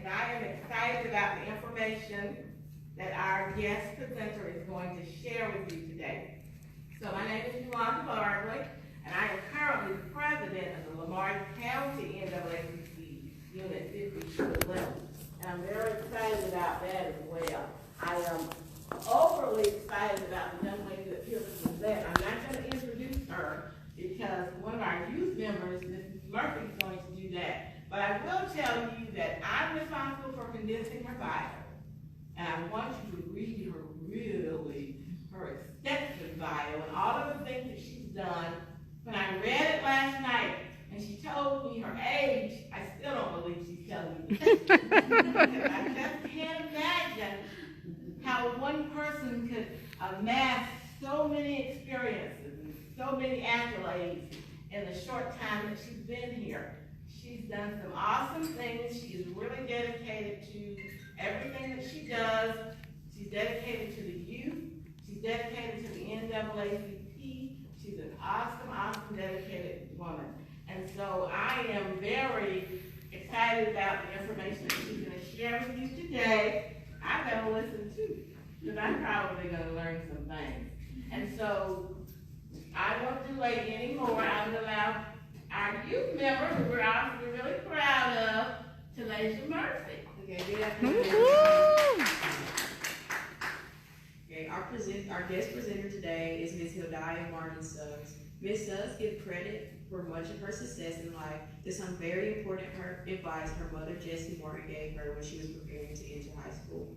and I am excited about the information that our guest presenter is going to share with you today. So my name is Hildiah, and I am currently the president of the Lamar County NAACP Unit 5211. And I'm very excited about that as well. I am overly excited about the young lady that's here to present. I'm not going to introduce her because one of our youth members, Mrs. Murphy, is going to do that. But I will tell you that I'm responsible for condensing her bio. And I want you to read her extensive bio and all of the things that she's done. When I read it last night and she told me her age, I still don't believe she's telling me. I just can't imagine how one person could amass so many experiences and so many accolades in the short time that she's been here. She's done some awesome things. She is really dedicated to everything that she does. She's dedicated to the youth. She's dedicated to the NAACP. She's an awesome, dedicated woman. And so I am very excited about the information that she's going to share with you today. I'm going to listen too, because I'm probably going to learn some things. And so I won't delay anymore. I will allow our youth member, who we're obviously really proud of, Hildiah Martin. Okay, good afternoon. Okay, our guest presenter today is Ms. Hildiah Martin-Suggs. Ms. Suggs gives credit for much of her success in life to some very important advice her mother, Jessie Martin, gave her when she was preparing to enter high school.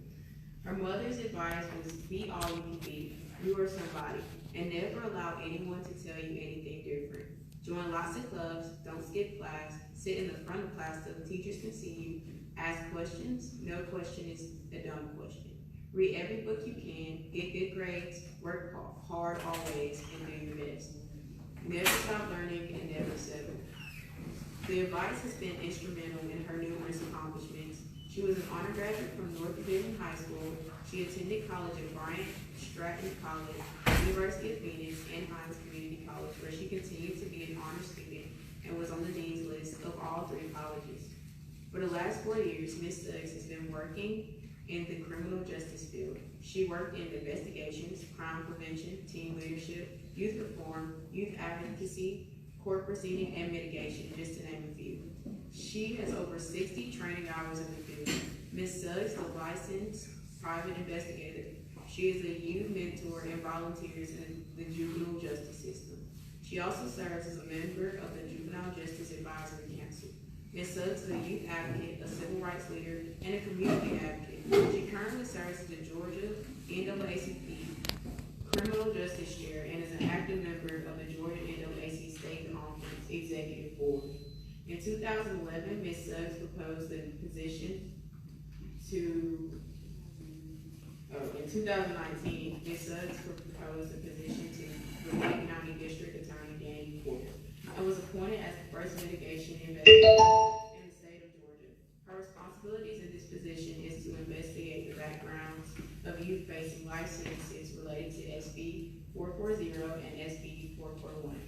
Her mother's advice was, be all you can be. You are somebody, and never allow anyone to tell you anything different. Join lots of clubs, don't skip class, sit in the front of class so the teachers can see you, ask questions. No question is a dumb question. Read every book you can, get good grades, work hard always, and do your best. Never stop learning and never settle. The advice has been instrumental in her numerous accomplishments. She was an honor graduate from North Division High School. She attended college at Bryant Stratton College, University of Phoenix, and Hines Community College, where she continued to be an honor student and was on the dean's list of all three colleges. For the last 4 years, Ms. Suggs has been working in the criminal justice field. She worked in investigations, crime prevention, team leadership, youth reform, youth advocacy, court proceeding, and mitigation, just to name a few. She has over 60 training hours in the field. Ms. Suggs is a licensed private investigator. She is a youth mentor and volunteers in the juvenile justice system. She also serves as a member of the Juvenile Justice Advisory Council. Ms. Suggs is a youth advocate, a civil rights leader, and a community advocate. She currently serves as the Georgia NAACP Criminal Justice Chair and is an active member of the Georgia NAACP State Conference Executive Board. In 2011, Ms. Suggs proposed the position in 2019, Ms. Suggs proposed the position to Gwinnett County District Attorney Danny Porter and was appointed as the first mitigation investigator in the state of Georgia. Her responsibilities in this position is to investigate the backgrounds of youth facing life sentences related to SB 440 and SB 441.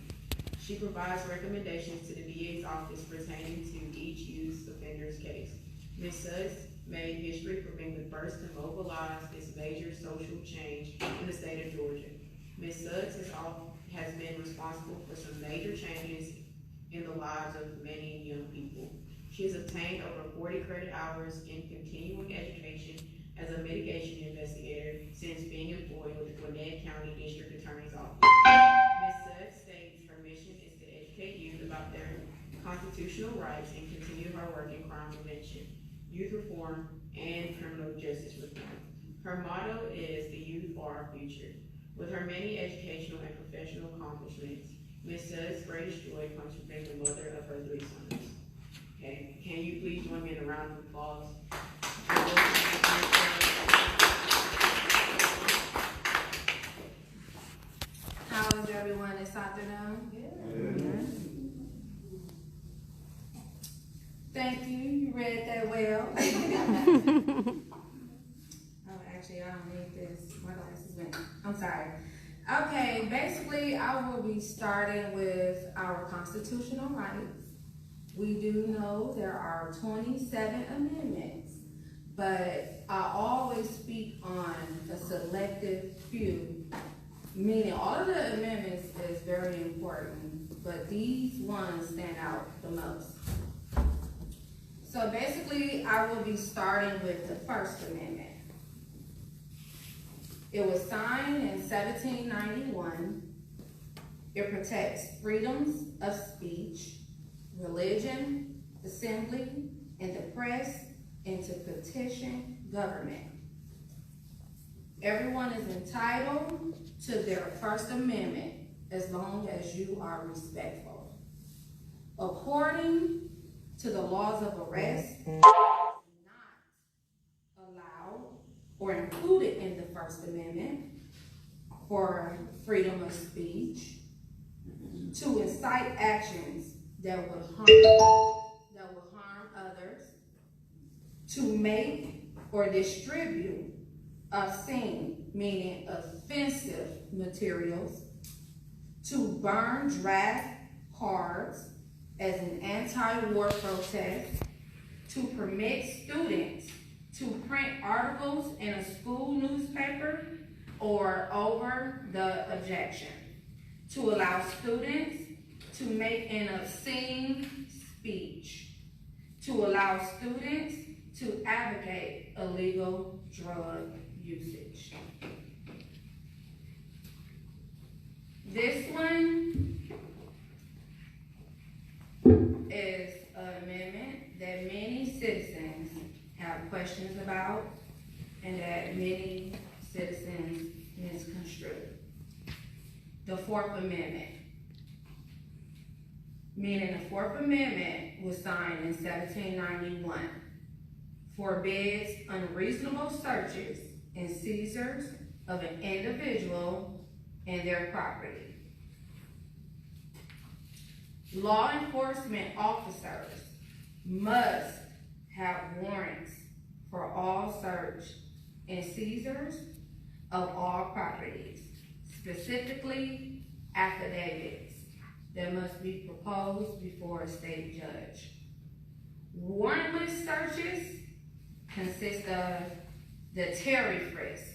She provides recommendations to the DA's office pertaining to each youth offender's case. Ms. Suggs made history for being the first to mobilize this major social change in the state of Georgia. Ms. Suggs has been responsible for some major changes in the lives of many young people. She has obtained over 40 credit hours in continuing education as a mitigation investigator since being employed with the Gwinnett County District Attorney's Office. Ms. Suggs states her mission is to educate youth about their constitutional rights and continue her work in crime prevention, youth reform, and criminal justice reform. Her motto is the youth for our future. With her many educational and professional accomplishments, Ms. Suggs' greatest joy comes from being the mother of her 3 sons. Okay, can you please join me in a round of applause? How is everyone this afternoon? Good. Thank you. You read that well. Oh, actually, I don't need this. My glasses went. I'm sorry. Okay, basically, I will be starting with our constitutional rights. We do know there are 27 amendments but I always speak on a selective few, meaning all of the amendments is very important, but these ones stand out the most. So basically, I will be starting with the First Amendment. It was signed in 1791. It protects freedoms of speech, religion, assembly, and the press, and to petition government. Everyone is entitled to their First Amendment as long as you are respectful. According to the laws of arrest, it is not allowed or included in the First Amendment for freedom of speech to incite actions that would harm others, to make or distribute obscene, meaning offensive materials, to burn draft cards as an anti-war protest, to permit students to print articles in a school newspaper or over the objection, to allow students to make an obscene speech, to allow students to advocate illegal drug usage. This one is an amendment that many citizens have questions about and that many citizens misconstrue. The Fourth Amendment. Meaning the Fourth Amendment was signed in 1791. Forbids unreasonable searches and seizures of an individual and their property. Law enforcement officers must have warrants for all search and seizures of all properties, specifically affidavits that must be proposed before a state judge. Warrantless searches consist of the Terry frisk.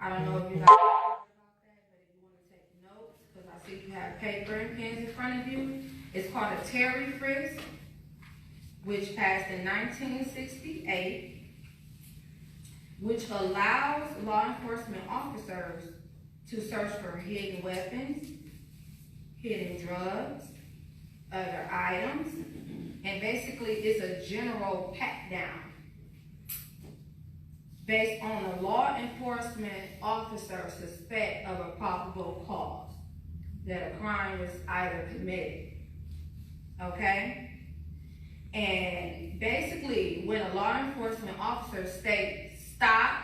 I don't know if you guys heard about that, but if you want to take notes, because I see you have paper and pens in front of you, it's called a Terry frisk, which passed in 1968, which allows law enforcement officers to search for hidden weapons, hidden drugs, other items, and basically it's a general pat-down based on a law enforcement officer suspect of a probable cause that a crime was either committed, okay? And basically, when a law enforcement officer states stop,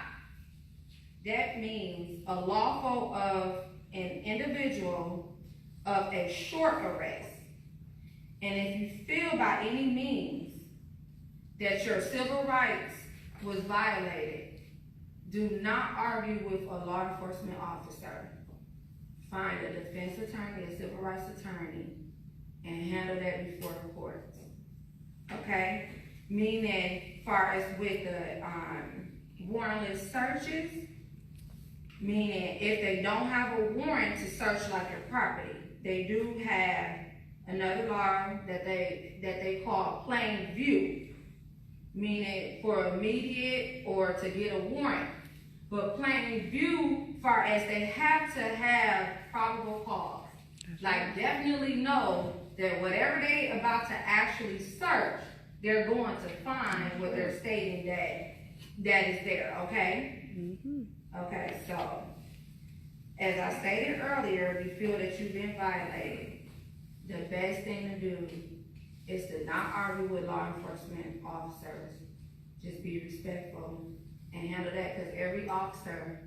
that means a lawful of an individual of a short arrest. And if you feel by any means that your civil rights was violated, do not argue with a law enforcement officer. Find a defense attorney, a civil rights attorney, and handle that before the courts. Okay? Meaning, far as with the warrantless searches, meaning if they don't have a warrant to search like your property, they do have another law that they call plain view, meaning for immediate or to get a warrant. But plain view, far as they have to have probable cause. Like definitely know that whatever they about to actually search, they're going to find what they're stating that is there, okay? Okay, so as I stated earlier, if you feel that you've been violated, the best thing to do is to not argue with law enforcement officers. Just be respectful and handle that, because every officer,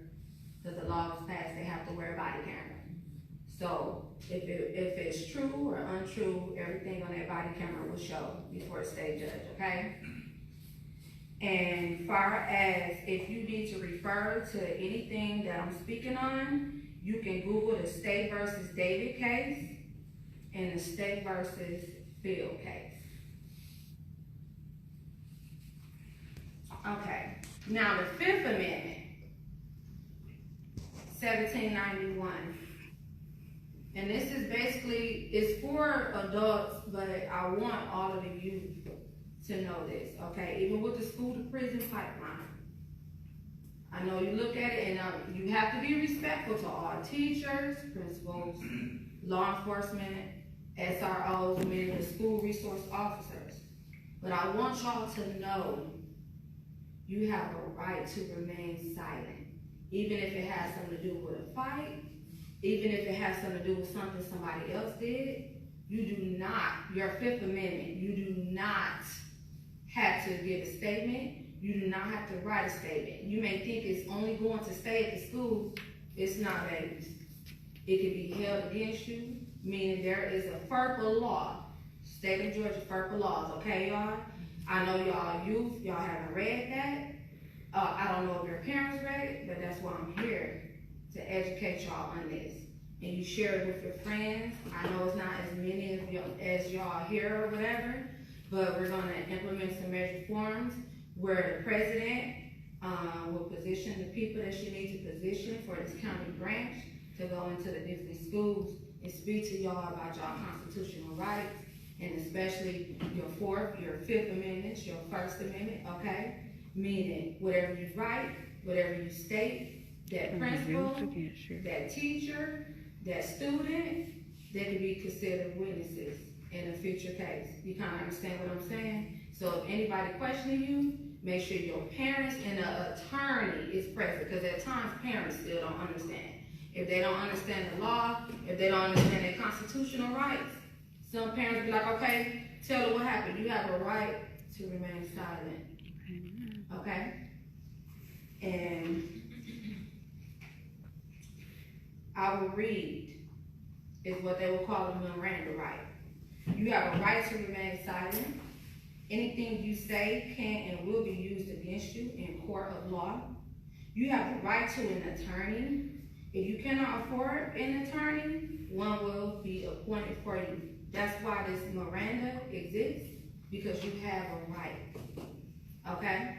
because the law is passed, they have to wear a body camera. So if it's true or untrue, everything on that body camera will show before a state judge, okay? And far as if you need to refer to anything that I'm speaking on, you can Google the State versus David case and the State versus Field case. Okay, now the Fifth Amendment, 1791. And this is basically, it's for adults, but I want all of the youth to know this, okay? Even with the school to prison pipeline. I know you look at it and you have to be respectful to all teachers, principals, law enforcement, SROs, meaning the school resource officers. But I want y'all to know you have a right to remain silent, even if it has something to do with a fight, even if it has something to do with something somebody else did. You do not, your Fifth Amendment, you do not have to give a statement. You do not have to write a statement. You may think it's only going to stay at the school. It's not, babies. It can be held against you, meaning there is a FERPA law, state of Georgia FERPA laws, okay, y'all? I know y'all youth, y'all haven't read that. I don't know if your parents read it, but that's why I'm here, to educate y'all on this. And you share it with your friends. I know it's not as many of y'all as y'all here or whatever, but we're gonna implement some major reforms where the president will position the people that she needs to position for this county branch to go into the different schools and speak to y'all about y'all constitutional rights, and especially your Fourth, your Fifth Amendments, your First Amendment, okay? Meaning whatever you write, whatever you state, that principal, that teacher, that student, they can be considered witnesses in a future case. You kind of understand what I'm saying? So if anybody questioning you, make sure your parents and an attorney is present, because at times parents still don't understand. If they don't understand the law, if they don't understand their constitutional rights, some parents be like, okay, tell her what happened. You have a right to remain silent. Okay? And I will read, is what they will call a Miranda right. You have a right to remain silent. Anything you say can and will be used against you in court of law. You have the right to an attorney. If you cannot afford an attorney, one will be appointed for you. That's why this Miranda exists, because you have a right. Okay?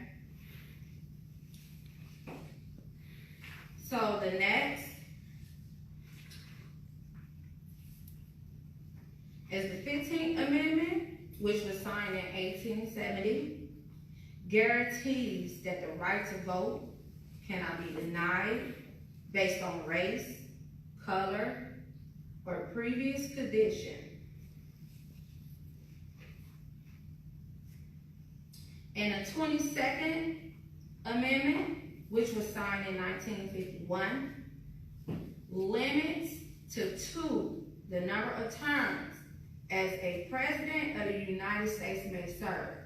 So the next is the 15th Amendment, which was signed in 1870, guarantees that the right to vote cannot be denied based on race, color, or previous condition. And the 22nd Amendment, which was signed in 1951, limits to 2 the number of terms as a president of the United States may serve.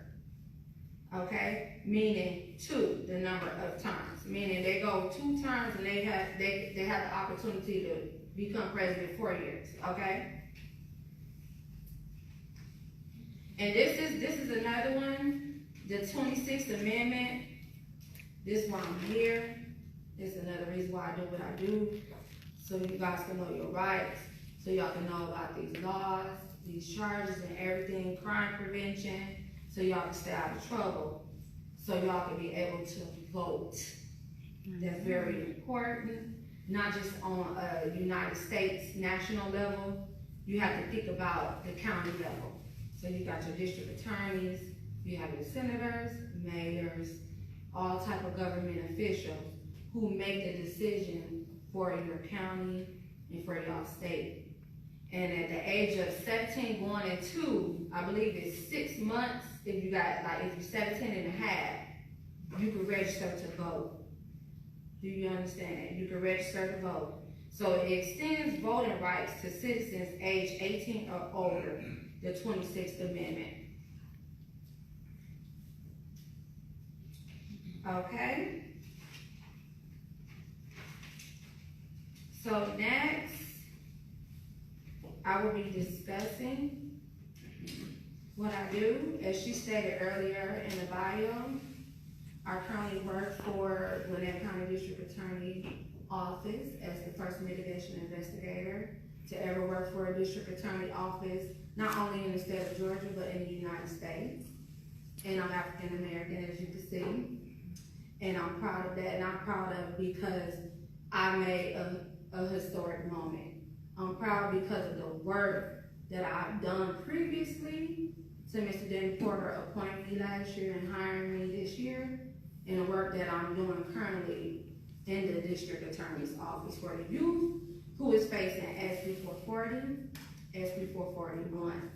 Okay? Meaning 2 the number of terms. Meaning they go 2 terms and they have the opportunity to become president 4 years. Okay? And this is another one, the 26th Amendment. This is why I'm here. This is another reason why I do what I do, so you guys can know your rights, so y'all can know about these laws, these charges and everything, crime prevention, so y'all can stay out of trouble, so y'all can be able to vote. That's very important, not just on a United States national level. You have to think about the county level. So you got your district attorneys, you have your senators, mayors, all type of government officials who make the decision for your county and for your state. And at the age of 17 going into, I believe it's 6 months, if you got, like, if you're 17 and a half, you can register to vote. Do you understand that? You can register to vote. So it extends voting rights to citizens age 18 or older, the 26th Amendment. Okay? So next, I will be discussing what I do. As she stated earlier in the bio, I currently work for Gwinnett County District Attorney Office as the first mitigation investigator to ever work for a district attorney office, not only in the state of Georgia, but in the United States. And I'm African American, as you can see. And I'm proud of that, and I'm proud of it because I made a historic moment. I'm proud because of the work that I've done previously to Mr. Danny Porter appointing me last year and hiring me this year, and the work that I'm doing currently in the district attorney's office for the youth who is facing SB 440, SB 441.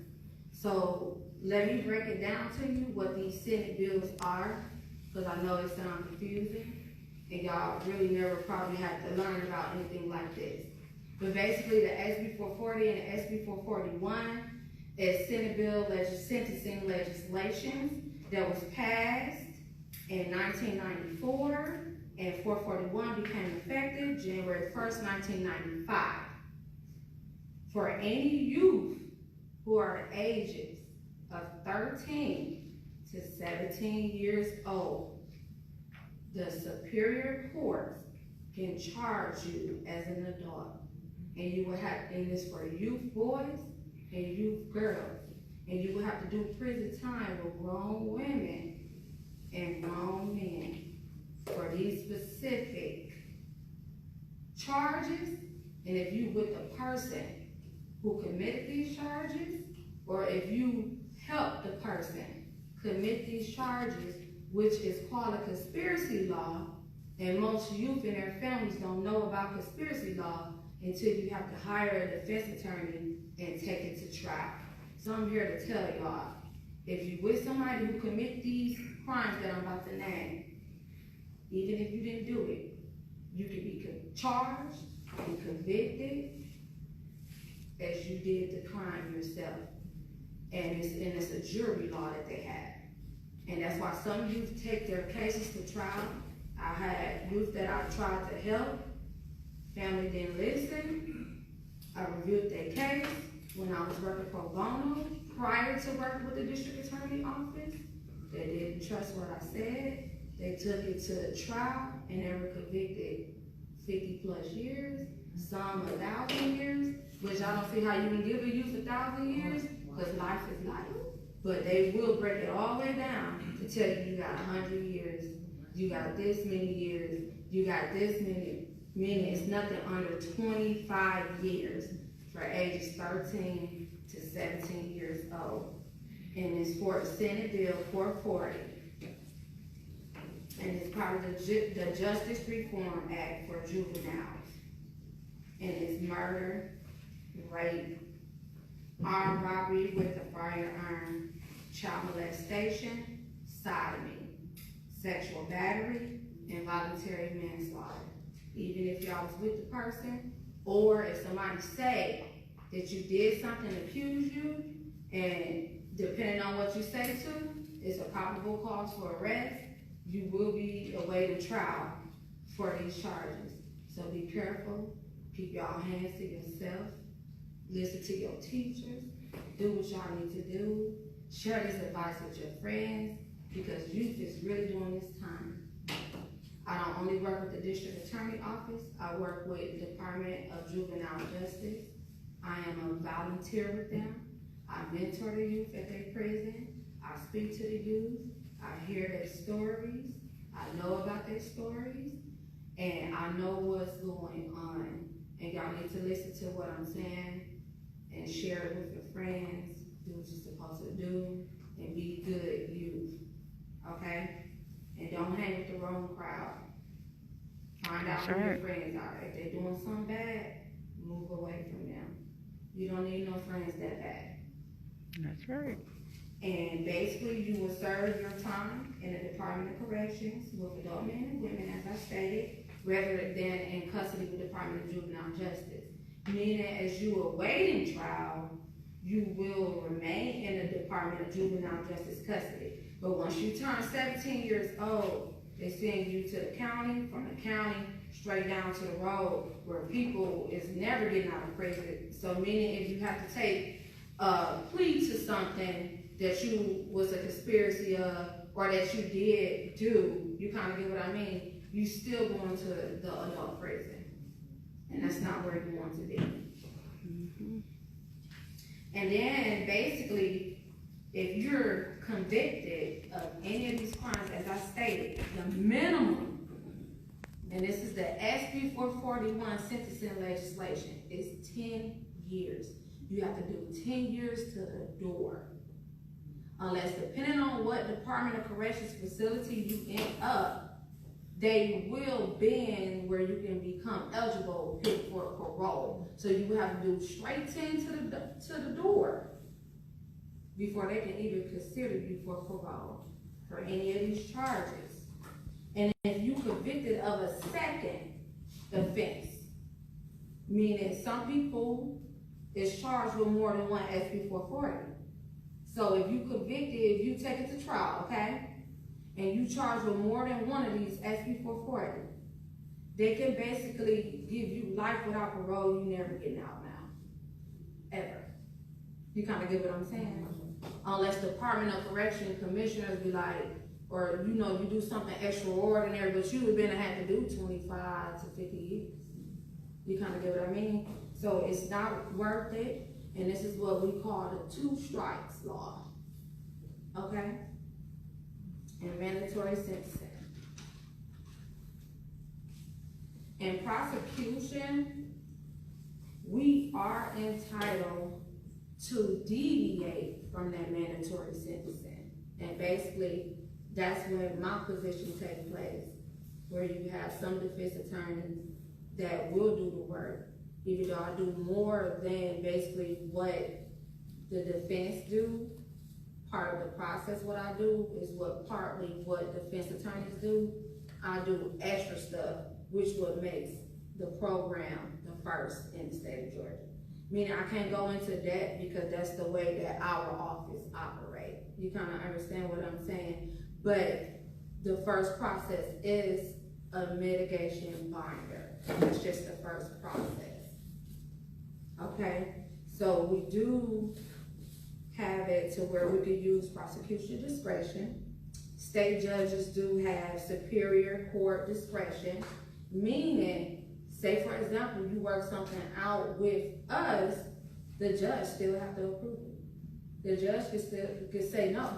So let me break it down to you what these Senate bills are, because I know it sounds confusing, and y'all really never probably had to learn about anything like this. But basically, the SB 440 and the SB 441 is Senate bill sentencing legislation that was passed in 1994, and 441 became effective January 1st, 1995. For any youth who are ages of 13 to 17 years old, the Superior Court can charge you as an adult. And you will have, and it's for youth boys and youth girls. And you will have to do prison time with grown women and grown men for these specific charges. And if you with the person who committed these charges, or if you help the person commit these charges, which is called a conspiracy law, and most youth and their families don't know about conspiracy law until you have to hire a defense attorney and take it to trial. So I'm here to tell y'all, if you with somebody who commit these crimes that I'm about to name, even if you didn't do it, you can be charged and convicted as you did the crime yourself. And it's a jury law that they have. And that's why some youth take their cases to trial. I had youth that I tried to help. Family didn't listen. I reviewed their case when I was working pro bono. Prior to working with the district attorney office, they didn't trust what I said. They took it to trial and they were convicted 50 plus years, some 1,000 years, which I don't see how you can give a youth 1,000 years, because life is life. But they will break it all the way down to tell you got 100 years, you got this many years, you got this many. Meaning it's nothing under 25 years for ages 13 to 17 years old. And it's for Senate Bill 440. And it's part of the Justice Reform Act for juveniles. And it's murder, rape, armed robbery with a firearm, child molestation, sodomy, sexual battery, and voluntary manslaughter. Even if y'all was with the person, or if somebody say that you did something to accuse you, and depending on what you say to, it's a probable cause for arrest, you will be awaiting trial for these charges. So be careful, keep y'all hands to yourself, listen to your teachers, do what y'all need to do, share this advice with your friends, because youth is really doing this time. I don't only work with the district attorney office, I work with the Department of Juvenile Justice. I am a volunteer with them. I mentor the youth at their prison. I speak to the youth. I hear their stories. I know about their stories. And I know what's going on. And y'all need to listen to what I'm saying and share it with your friends. Do what you're supposed to do and be good youth. Okay? And don't hang with the wrong crowd. Find out who your friends are. If they're doing something bad, move away from them. You don't need no friends that bad. That's right. And basically, you will serve your time in the Department of Corrections with adult men and women, as I stated, rather than in custody with the Department of Juvenile Justice. Meaning, as you are awaiting trial, you will remain in the Department of Juvenile Justice custody. But once you turn 17 years old, they send you to the county, from the county straight down to the road, where people is never getting out of prison. So meaning if you have to take a plea to something that you was a conspiracy of, or that you did do, you kind of get what I mean, you still going to the adult prison. And that's not where you want to be. Mm-hmm. And then basically, if you're convicted of any of these crimes, as I stated, the minimum, and this is the SB 441 sentencing legislation, is 10 years. You have to do 10 years to the door. Unless, depending on what Department of Corrections facility you end up, they will bend where you can become eligible for parole. So you have to do straight 10 to the door before they can even consider you for parole for any of these charges. And if you convicted of a second offense, meaning some people is charged with more than one SB 440. So if you convicted, if you take it to trial, okay, and you charged with more than one of these SB 440, they can basically give you life without parole. You never getting out now, ever. You kind of get what I'm saying? Unless Department of Correction commissioners be like, or you know, you do something extraordinary, but you would been have to do 25 to 50 years. You kind of get what I mean? So it's not worth it. And this is what we call the 2 strikes law, okay? And mandatory sentencing. In prosecution, we are entitled to deviate from that mandatory sentencing. And basically, that's when my position takes place, where you have some defense attorneys that will do the work. Even though I do more than basically what the defense do, part of the process what I do is partly what defense attorneys do. I do extra stuff, which what makes the program the first in the state of Georgia. Meaning I can't go into that because that's the way that our office operates. You kind of understand what I'm saying? But the first process is a mitigation binder. That's just the first process. Okay, so we do have it to where we could use prosecution discretion. State judges do have superior court discretion, meaning, say for example, you work something out with us, the judge still have to approve it. The judge can say, no,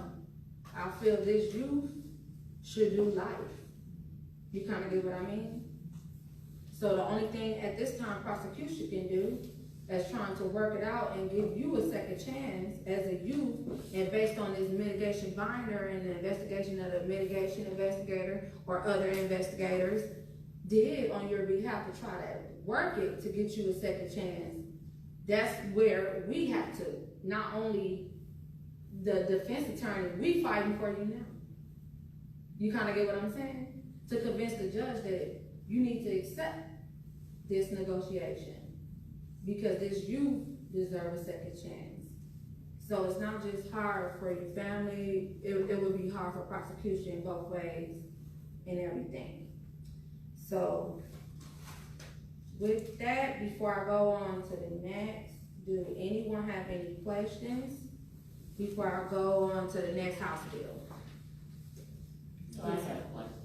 I feel this youth should do life. You kind of get what I mean? So the only thing at this time prosecution can do is trying to work it out and give you a second chance as a youth, and based on this mitigation binder and the investigation of the mitigation investigator or other investigators did on your behalf to try to work it to get you a second chance. That's where we have to, not only the defense attorney, we fighting for you now. You kind of get what I'm saying? To convince the judge that you need to accept this negotiation, because this youth deserves a second chance. So it's not just hard for your family, it would be hard for prosecution both ways and everything. So with that, before I go on to the next, do anyone have any questions before I go on to the next House bill? So I have a question.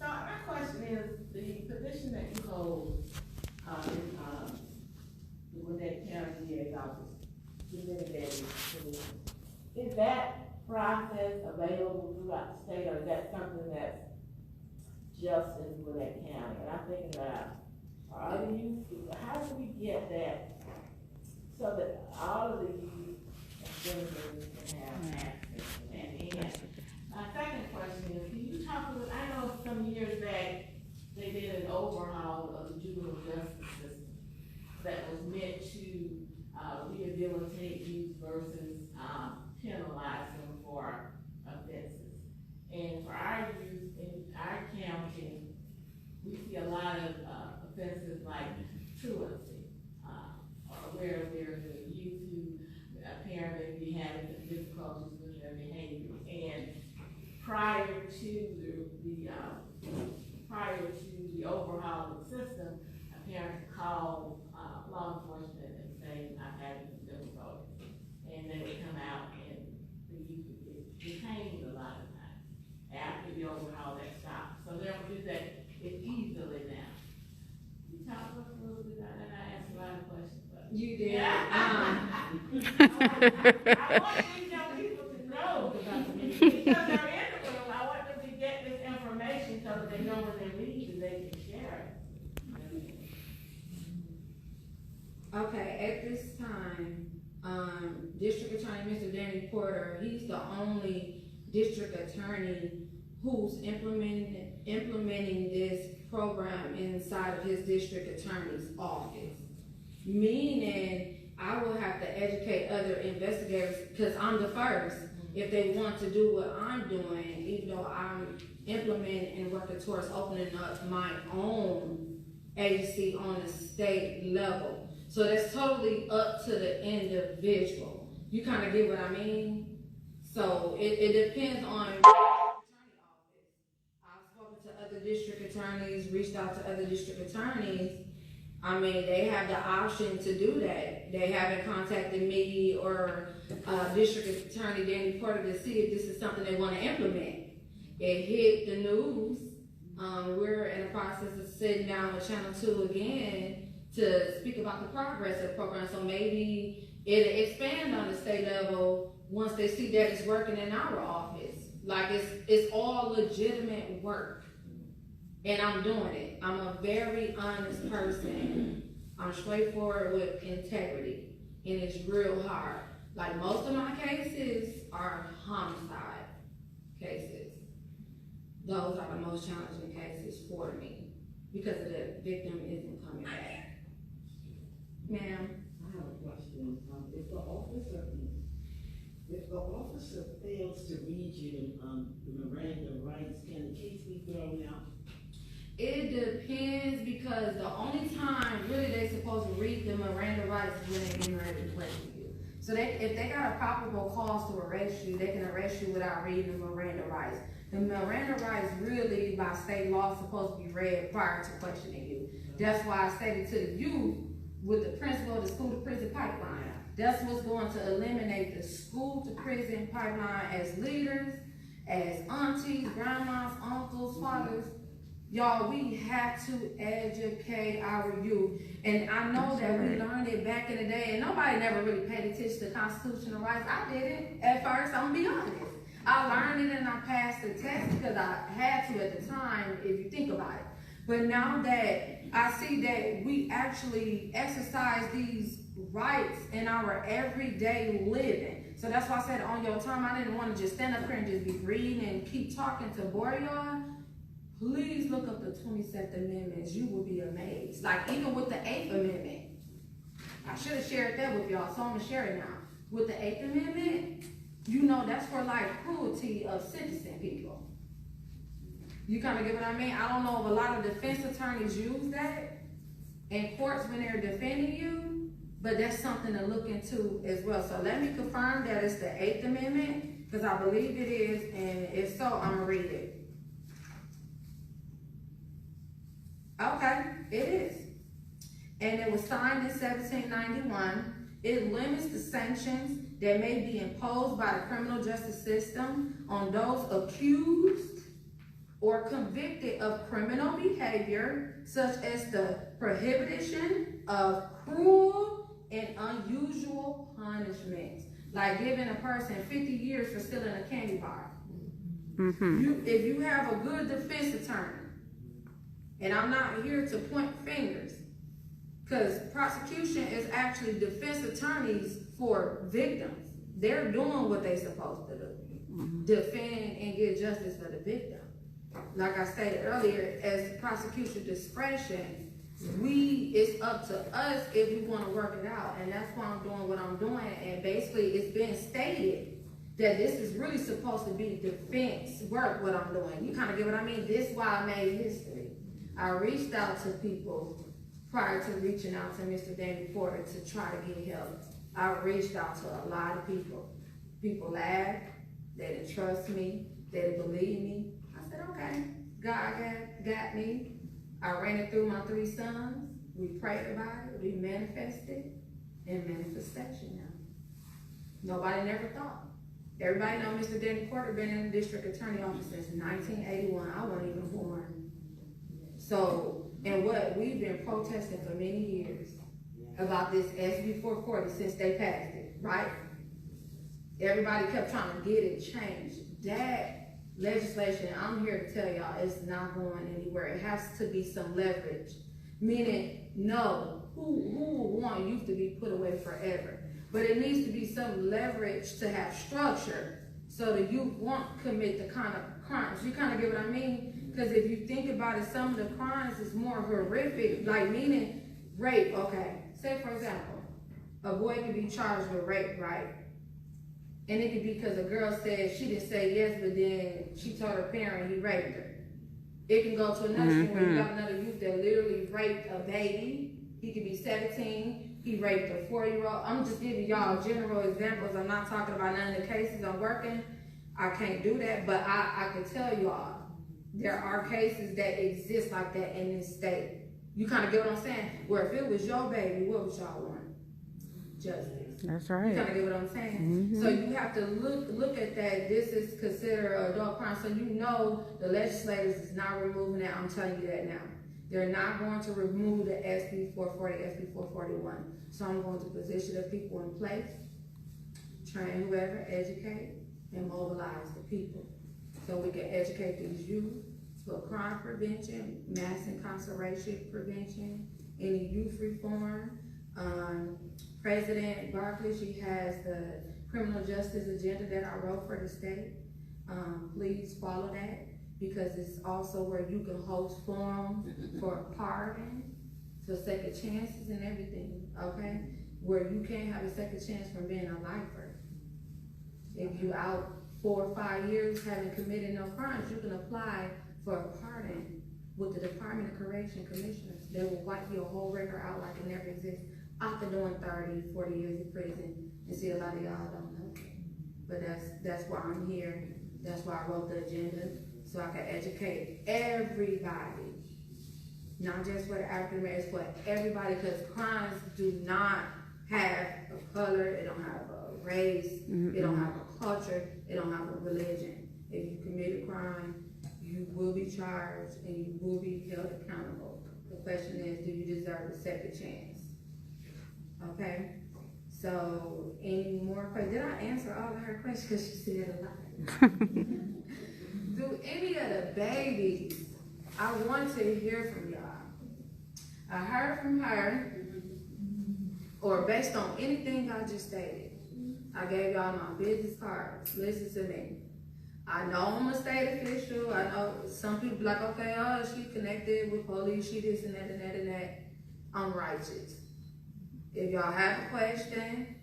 So my question is, the position that you hold in the Gwinnett County DA's office, is that process available throughout the state, or is that something that's just in Gwinnett County? And I'm thinking about, how do we get that so that all of the youth offenders can have access to that? And my second question is, can you talk a little, I know some years back, they did an overhaul of the juvenile justice system that was meant to rehabilitate youth versus penalize them for offenses. And for our youth in our county, we see a lot of offenses like truancy, where there's a youth who apparently be having difficulties with their behavior. And prior to the overhaul of the system, a parent called law enforcement and say, I'm having difficulties. And they would come out and the youth would get detained a lot of times. After the overhaul, that stopped. So they don't do that easily now. You talk to us a little bit about that. I asked a lot of questions. But You did. I want these young people to know Because they're in the room, I want them to get this information so that they know when they leave and they can share it. Okay, at this time, District Attorney Mr. Danny Porter, he's the only district attorney who's implementing this program inside of his district attorney's office. Meaning, I will have to educate other investigators, because I'm the first, if they want to do what I'm doing, even though I'm implementing and working towards opening up my own agency on the state level. So that's totally up to the individual. You kind of get what I mean? So it depends on the attorney office. I've spoken to other district attorneys, reached out to other district attorneys. I mean, they have the option to do that. They haven't contacted me or District Attorney Danny Porter to see if this is something they want to implement. It hit the news. We're in the process of sitting down with Channel 2 again to speak about the progress of the program. So maybe it'll expand on the state level once they see that it's working in our office. Like it's all legitimate work. And I'm doing it. I'm a very honest person. I'm straightforward with integrity. And it's real hard. Like most of my cases are homicide cases. Those are the most challenging cases for me because the victim isn't coming back. Ma'am? I have a question. If the officer fails to read you the Miranda rights, can the case be thrown out? It depends, because the only time really they're supposed to read the Miranda rights is when they're getting ready to question you. So if they got a probable cause to arrest you, they can arrest you without reading the Miranda rights. The Miranda rights really, by state law, supposed to be read prior to questioning you. That's why I stated to the youth with the principle of the school to prison pipeline. That's what's going to eliminate the school to prison pipeline as leaders, as aunties, grandmas, uncles, fathers. Y'all, we have to educate our youth. And I know that we learned it back in the day, and nobody never really paid attention to constitutional rights. I didn't at first, I'm gonna be honest. I learned it and I passed the test because I had to at the time, if you think about it. But now that I see that we actually exercise these rights in our everyday living. So that's why I said on your time, I didn't want to just stand up here and just be reading and keep talking to bore y'all. Please look up the 27th Amendment. You will be amazed. Like even with the 8th Amendment. I should have shared that with y'all, so I'm going to share it now. With the 8th Amendment, you know that's for like cruelty of sentencing people. You kind of get what I mean? I don't know if a lot of defense attorneys use that in courts when they're defending you, but that's something to look into as well. So let me confirm that it's the 8th Amendment, because I believe it is, and if so, I'm going to read it. Okay, it is. And it was signed in 1791. It limits the sanctions that may be imposed by the criminal justice system on those accused or convicted of criminal behavior, such as the prohibition of cruel and unusual punishments, like giving a person 50 years for stealing a candy bar. If you have a good defense attorney, and I'm not here to point fingers, because prosecution is actually defense attorneys for victims. They're doing what they're supposed to do, defend and get justice for the victim. Like I stated earlier, as prosecution discretion, it's up to us if we want to work it out, and that's why I'm doing what I'm doing. And basically, it's been stated that this is really supposed to be defense work. What I'm doing, you kind of get what I mean. This is why I made history. I reached out to people prior to reaching out to Mr. Danny Porter to try to get help. I reached out to a lot of people. People laughed. They didn't trust me. They didn't believe me. I said, okay, God got me. I ran it through my 3 sons. We prayed about it. We manifested. And manifestation now. Nobody never thought. Everybody know Mr. Danny Porter been in the district attorney office since 1981. I wasn't even born. So, and what we've been protesting for many years about this SB 440 since they passed it, right? Everybody kept trying to get it changed. that legislation, I'm here to tell y'all, it's not going anywhere. It has to be some leverage. Meaning, no, who would want youth to be put away forever? But it needs to be some leverage to have structure so the youth won't commit the kind of crimes. You kind of get what I mean? Because if you think about it, some of the crimes is more horrific, like meaning rape, okay. Say for example, a boy could be charged with rape, right? And it could be because a girl said she didn't say yes, but then she told her parent he raped her. It can go to another thing where you got another youth that literally raped a baby. He could be 17. He raped a 4-year-old. I'm just giving y'all general examples. I'm not talking about none of the cases I'm working. I can't do that, but I can tell y'all there are cases that exist like that in this state. You kind of get what I'm saying? Where if it was your baby, what would y'all want? Justice. That's right. You kind of get what I'm saying? So you have to look at that. This is considered an adult crime. So you know the legislators is not removing that. I'm telling you that now. They're not going to remove the SB 440, SB 441. So I'm going to position the people in place, train whoever, educate, and mobilize the people. So we can educate these youth for crime prevention, mass incarceration prevention, any youth reform. President Barkley, she has the criminal justice agenda that I wrote for the state. Please follow that, because it's also where you can host forums for pardon, for second chances and everything, okay? Where you can't have a second chance from being a lifer. If you out 4 or 5 years having committed no crimes, you can apply for a pardon with the Department of Correction Commissioners. They will wipe your whole record out like it never exists. After doing 30, 40 years in prison, and see a lot of y'all don't know. But that's why I'm here. That's why I wrote the agenda, so I can educate everybody. Not just for the African Americans, for everybody, because crimes do not have a color, it don't have a race, it don't have a culture, it don't have a religion. If you commit a crime, you will be charged and you will be held accountable. The question is, do you deserve a second chance? Okay, so any more questions? Did I answer all of her questions? Because she said a lot. Do any of the babies, I want to hear from y'all. I heard from her, or based on anything I just stated. I gave y'all my business cards. Listen to me. I know I'm a state official. I know some people like, okay, oh, she connected with police, she this and that and that and that. I'm righteous. If y'all have a question,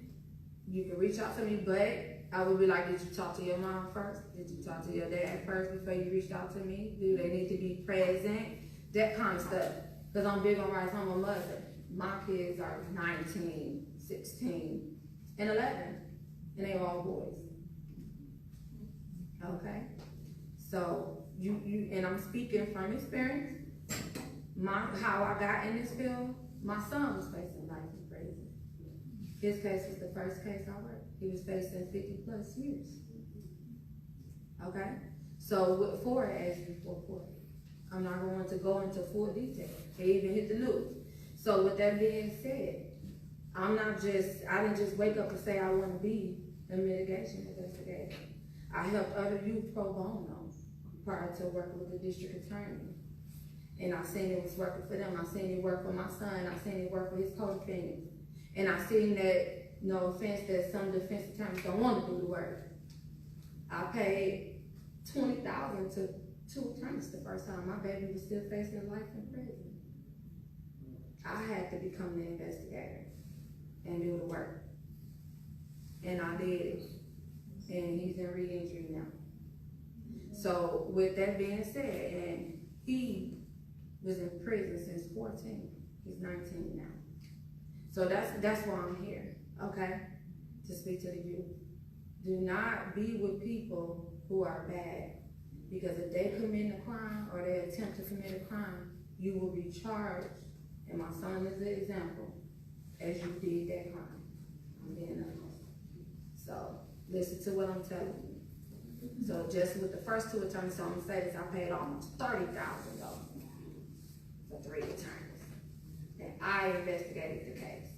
you can reach out to me, but I would be like, did you talk to your mom first? Did you talk to your dad first before you reached out to me? Do they need to be present? That kind of stuff. Because I'm big on rights. I'm a mother. My kids are 19, 16, and 11, and they're all boys. Okay? So, you and I'm speaking from experience. How I got in this field, my son was facing life in prison. His case was the first case I worked. He was facing 50 plus years. Okay? So for SB 440, I'm not going to go into full detail. It even hit the news. So with that being said, I didn't just wake up and say I want to be a mitigation investigator. I helped other youth pro bono prior to working with the district attorney. And I seen it was working for them. I seen it work for my son. I seen it work for his co-defendants. And I seen that, no offense, that some defense attorneys don't want to do the work. I paid $20,000 to 2 attorneys the first time. My baby was still facing life in prison. I had to become the investigator and do the work. And I did it. And he's in re-entry now. So with that being said, and he was in prison since 14. He's 19 now. So that's why I'm here, okay? To speak to the youth. Do not be with people who are bad. Because if they commit a crime or they attempt to commit a crime, you will be charged. And my son is an example, as you did that crime. I'm being honest. So listen to what I'm telling you. So just with the first 2 attorneys, so I'm gonna say this, I paid almost $30,000 for 3 attorneys. And I investigated the case.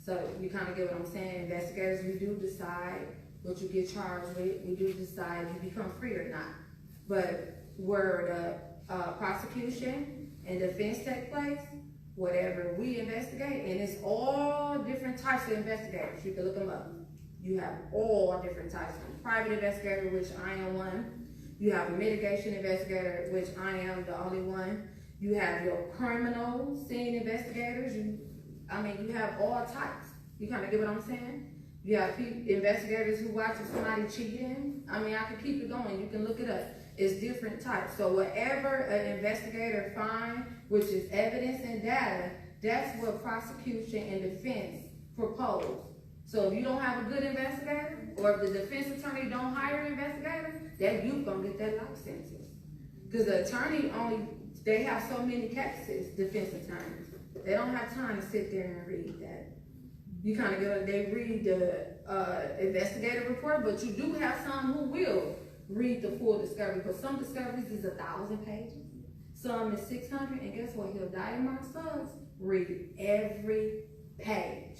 So you kind of get what I'm saying. Investigators, we do decide what you get charged with. We do decide if you become free or not. But where the prosecution and defense take place, whatever we investigate, and it's all different types of investigators. You can look them up. You have all different types. Private investigator, which I am one. You have a mitigation investigator, which I am the only one. You have your criminal scene investigators. You have all types. You kind of get what I'm saying? You have investigators who watch if somebody cheating. I can keep it going. You can look it up. It's different types. So whatever an investigator finds, which is evidence and data, that's what prosecution and defense propose. So if you don't have a good investigator, or if the defense attorney don't hire an investigator, that you gonna get that life sentence. Because the attorney they have so many cases, defense attorneys. They don't have time to sit there and read that. You kind of they read the investigative report, but you do have some who will read the full discovery, because some discoveries is 1,000 pages, some is 600, and guess what? Hildiah Martin-Suggs read every page,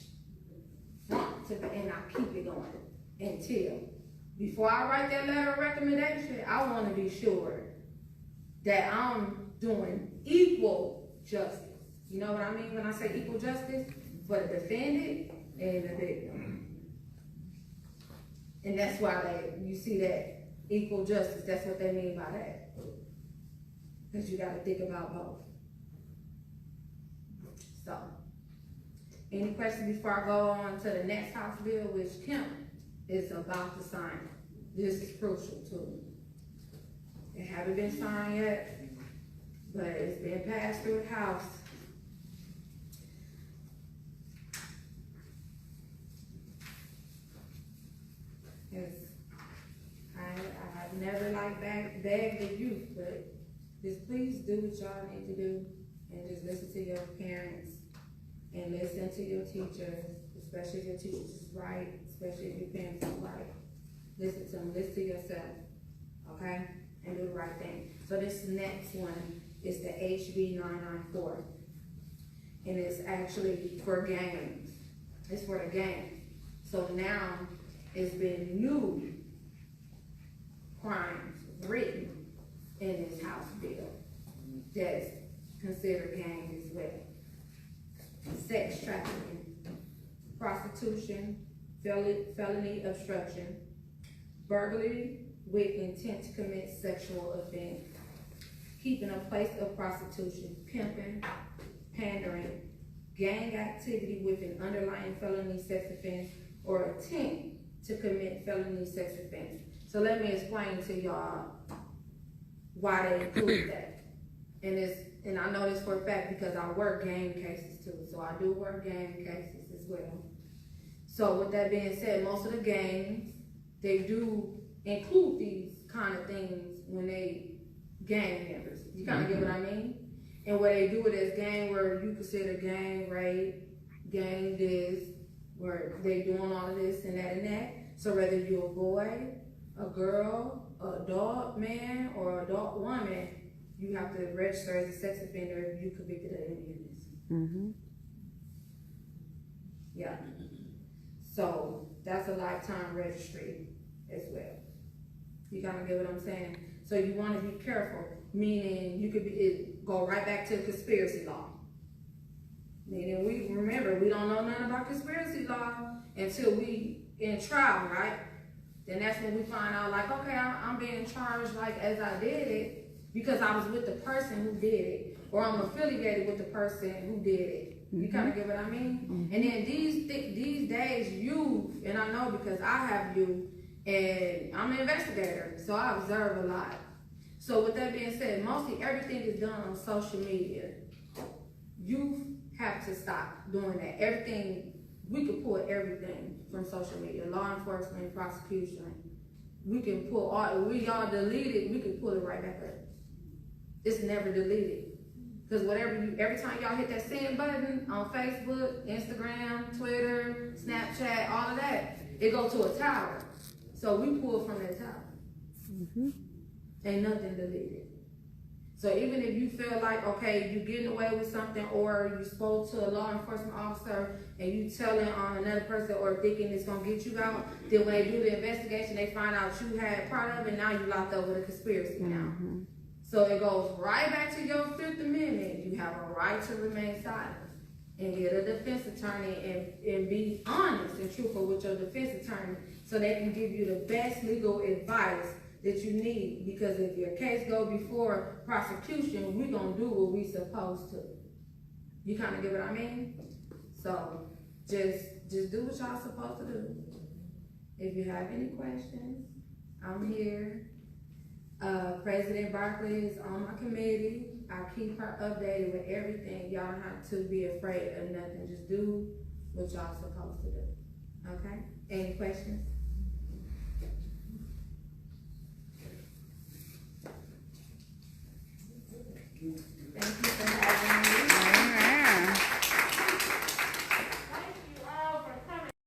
front to back, and I keep it going until, before I write that letter of recommendation, I want to be sure that I'm doing equal justice. You know what I mean when I say equal justice? For the defendant and the victim. And that's why you see that equal justice, that's what they mean by that. Because you got to think about both. So, any questions before I go on to the next House bill, which Kemp is about to sign? This is crucial too. It haven't been signed yet, but it's been passed through the House. I've never begged the youth, but just please do what y'all need to do, and just listen to your parents and listen to your teachers, especially if your teachers is right, especially if your parents is right. Listen to them, listen to yourself, okay? And do the right thing. So this next one is the HB 994, and it's actually for games. It's for the game. So now it's been new crimes written in this House bill that's considered gang as well. Sex trafficking, prostitution, felony obstruction, burglary with intent to commit sexual offense, keeping a place of prostitution, pimping, pandering, gang activity with an underlying felony sex offense, or attempt to commit felony sex offense. So let me explain to y'all why they include that. And I know this for a fact because I work game cases too. So I do work game cases as well. So with that being said, most of the games, they do include these kind of things when they gang members. You kind of get what I mean? And where they do it as gang, where you consider gang rape, gang this, where they doing all of this and that. So whether you're a boy, a girl, an adult man, or adult woman, you have to register as a sex offender if you convicted of any of this. Mm-hmm. Yeah. So that's a lifetime registry as well. You kind of get what I'm saying? So you want to be careful, meaning you could go right back to conspiracy law. Meaning we don't know nothing about conspiracy law until we in trial, right? Then that's when we find out, like, okay, I'm being charged like as I did it because I was with the person who did it, or I'm affiliated with the person who did it. You kind of get what I mean? Mm-hmm. And then these days, you, and I know because I have you, and I'm an investigator, so I observe a lot. So with that being said, mostly everything is done on social media. You have to stop doing that. Everything, we could pull everything from social media, law enforcement, prosecution. We can pull we all delete it, we can pull it right back up. It's never deleted. Because every time y'all hit that send button on Facebook, Instagram, Twitter, Snapchat, all of that, it goes to a tower. So we pull from that tower. Mm-hmm. Ain't nothing deleted. So even if you feel like, okay, you getting away with something, or you spoke to a law enforcement officer and you telling on another person or thinking it's gonna get you out, then when they do the investigation, they find out you had part of it, now you locked up with a conspiracy now. So it goes right back to your Fifth Amendment. You have a right to remain silent and get a defense attorney and be honest and truthful with your defense attorney so they can give you the best legal advice that you need, because if your case go before prosecution, we gonna do what we supposed to. You kind of get what I mean? So just do what y'all supposed to do. If you have any questions, I'm here. President Barkley is on my committee. I keep her updated with everything. Y'all don't have to be afraid of nothing. Just do what y'all supposed to do. Okay? Any questions?